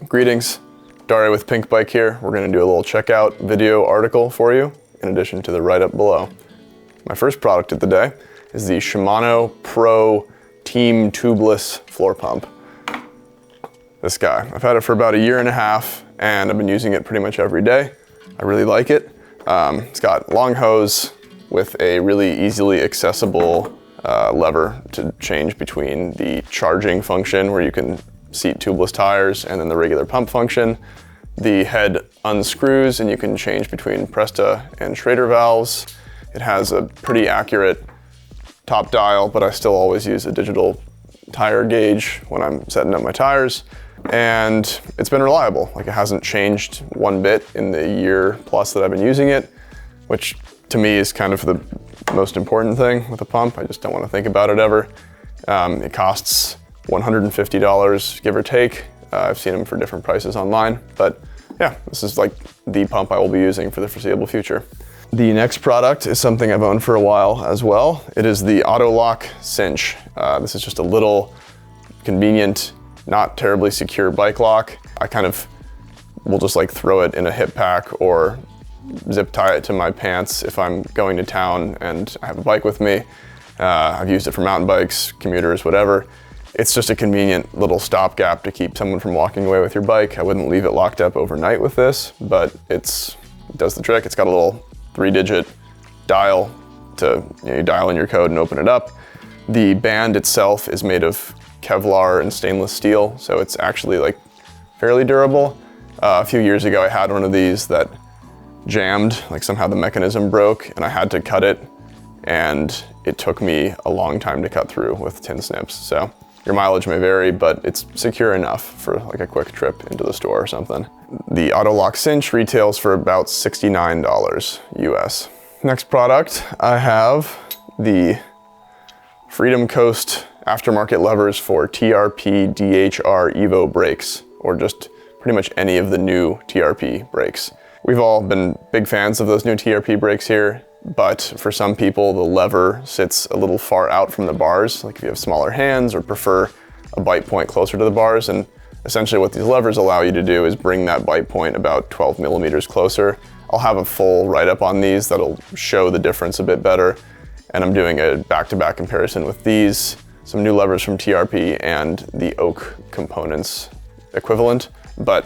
Greetings, Dario with Pinkbike here. We're going to do a little checkout video article for you in addition to the write-up below. My first product of the day is the Shimano Pro Team Tubeless floor pump. This guy, I've had it for about 1.5 years and I've been using it pretty much every day. I really like it. It's got long hose with a really easily accessible lever to change between the charging function where you can seat tubeless tires and then the regular pump function. The head unscrews and you can change between Presta and Schrader valves. It has a pretty accurate top dial, but I still always use a digital tire gauge when I'm setting up my tires. And it's been reliable. Like, it hasn't changed one bit in the 1+ year that I've been using it, which to me is kind of the most important thing with a pump. I just don't want to think about it ever. It costs $150, give or take. I've seen them for different prices online, but yeah, this is like the pump I will be using for the foreseeable future. The next product is something I've owned for a while as well. It is the Ottolock Cinch. This is just a little convenient, not terribly secure bike lock. I kind of will just like throw it in a hip pack or zip tie it to my pants if I'm going to town and I have a bike with me. I've used it for mountain bikes, commuters, whatever. It's just a convenient little stopgap to keep someone from walking away with your bike. I wouldn't leave it locked up overnight with this, but it does the trick. It's got a little 3-digit dial to, you dial in your code and open it up. The band itself is made of Kevlar and stainless steel, so it's actually like fairly durable. A few years ago I had one of these that jammed, like somehow the mechanism broke and I had to cut it, and it took me a long time to cut through with tin snips. So your mileage may vary, but it's secure enough for like a quick trip into the store or something. The Ottolock Cinch retails for about $69 US. Next product, I have the Freedom Coast aftermarket levers for TRP DHR Evo brakes, or just pretty much any of the new TRP brakes. We've all been big fans of those new TRP brakes here, but for some people the lever sits a little far out from the bars, like if you have smaller hands or prefer a bite point closer to the bars. And essentially what these levers allow you to do is bring that bite point about 12 millimeters closer. I'll have a full write-up on these that'll show the difference a bit better. And I'm doing a back-to-back comparison with these, some new levers from TRP and the Oak Components equivalent. But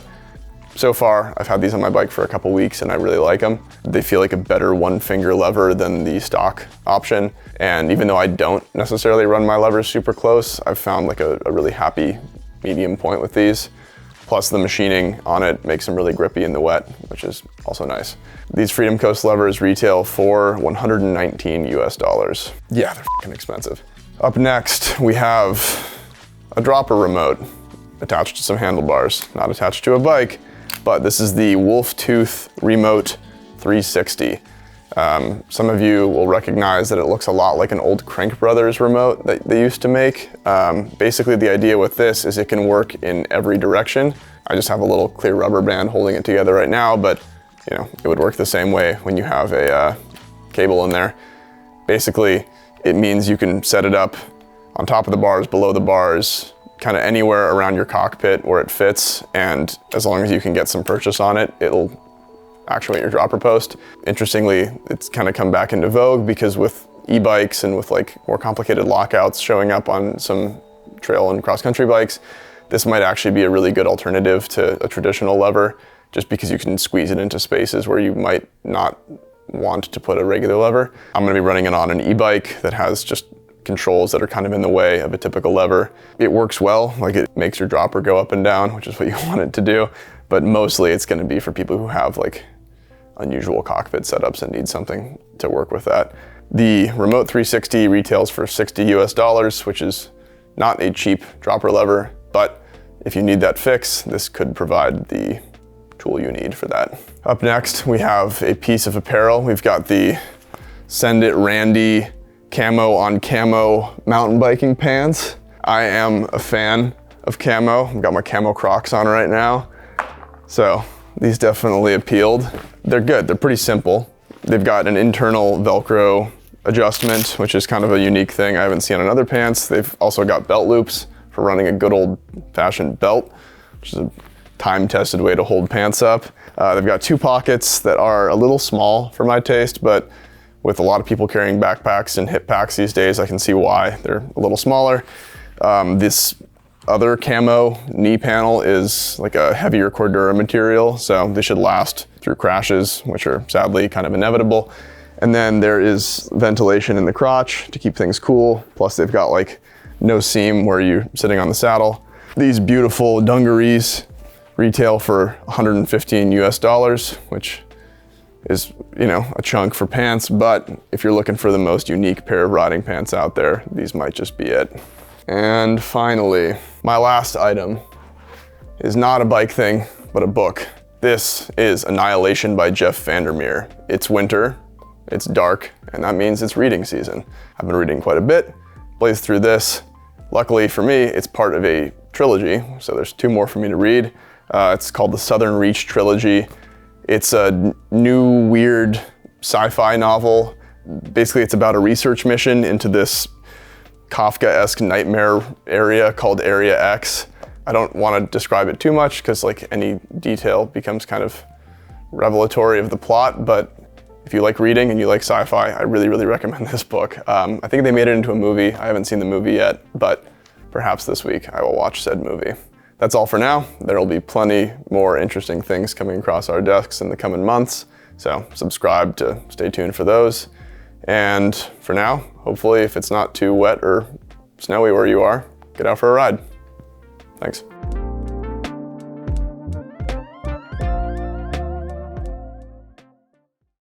so far, I've had these on my bike for a couple weeks and I really like them. They feel like a better one-finger lever than the stock option. And even though I don't necessarily run my levers super close, I've found like a really happy medium point with these. Plus the machining on it makes them really grippy in the wet, which is also nice. These Freedom Coast levers retail for $119 US. Yeah, they're f***ing expensive. Up next, we have a dropper remote attached to some handlebars, not attached to a bike. But this is the WolfTooth Remote 360. Some of you will recognize that it looks a lot like an old Crank Brothers remote that they used to make. Basically the idea with this is it can work in every direction. I just have a little clear rubber band holding it together right now, but you know, it would work the same way when you have a cable in there. Basically, it means you can set it up on top of the bars, below the bars, kind of anywhere around your cockpit where it fits, and as long as you can get some purchase on it, it'll actuate your dropper post. Interestingly, it's kind of come back into vogue because with e-bikes and with like more complicated lockouts showing up on some trail and cross-country bikes, this might actually be a really good alternative to a traditional lever, just because you can squeeze it into spaces where you might not want to put a regular lever. I'm gonna be running it on an e-bike that has just controls that are kind of in the way of a typical lever. It works well, like it makes your dropper go up and down, which is what you want it to do, but mostly it's gonna be for people who have like unusual cockpit setups and need something to work with that. The Remote 360 retails for $60 US, which is not a cheap dropper lever, but if you need that fix, this could provide the tool you need for that. Up next, we have a piece of apparel. We've got the Send It Randy camo on camo mountain biking pants. I am a fan of camo. I've got my camo Crocs on right now. So these definitely appealed. They're good, they're pretty simple. They've got an internal Velcro adjustment, which is kind of a unique thing I haven't seen on other pants. They've also got belt loops for running a good old fashioned belt, which is a time-tested way to hold pants up. They've got 2 pockets that are a little small for my taste, but with a lot of people carrying backpacks and hip packs these days, I can see why they're a little smaller. This other camo knee panel is like a heavier Cordura material, so they should last through crashes, which are sadly kind of inevitable. And then there is ventilation in the crotch to keep things cool. Plus they've got like no seam where you're sitting on the saddle. These beautiful dungarees retail for 115 US dollars, which is, you know, a chunk for pants, but if you're looking for the most unique pair of riding pants out there, these might just be it. And finally, my last item is not a bike thing, but a book. This is Annihilation by Jeff Vandermeer. It's winter, it's dark, and that means it's reading season. I've been reading quite a bit, blazed through this. Luckily for me, it's part of a trilogy, so there's 2 more for me to read. It's called the Southern Reach Trilogy. It's a new, weird sci-fi novel. Basically, it's about a research mission into this Kafka-esque nightmare area called Area X. I don't want to describe it too much because like any detail becomes kind of revelatory of the plot, but if you like reading and you like sci-fi, I really, really recommend this book. I think they made it into a movie. I haven't seen the movie yet, but perhaps this week I will watch said movie. That's all for now. There will be plenty more interesting things coming across our desks in the coming months, so subscribe to stay tuned for those. And for now, hopefully if it's not too wet or snowy where you are, get out for a ride. Thanks.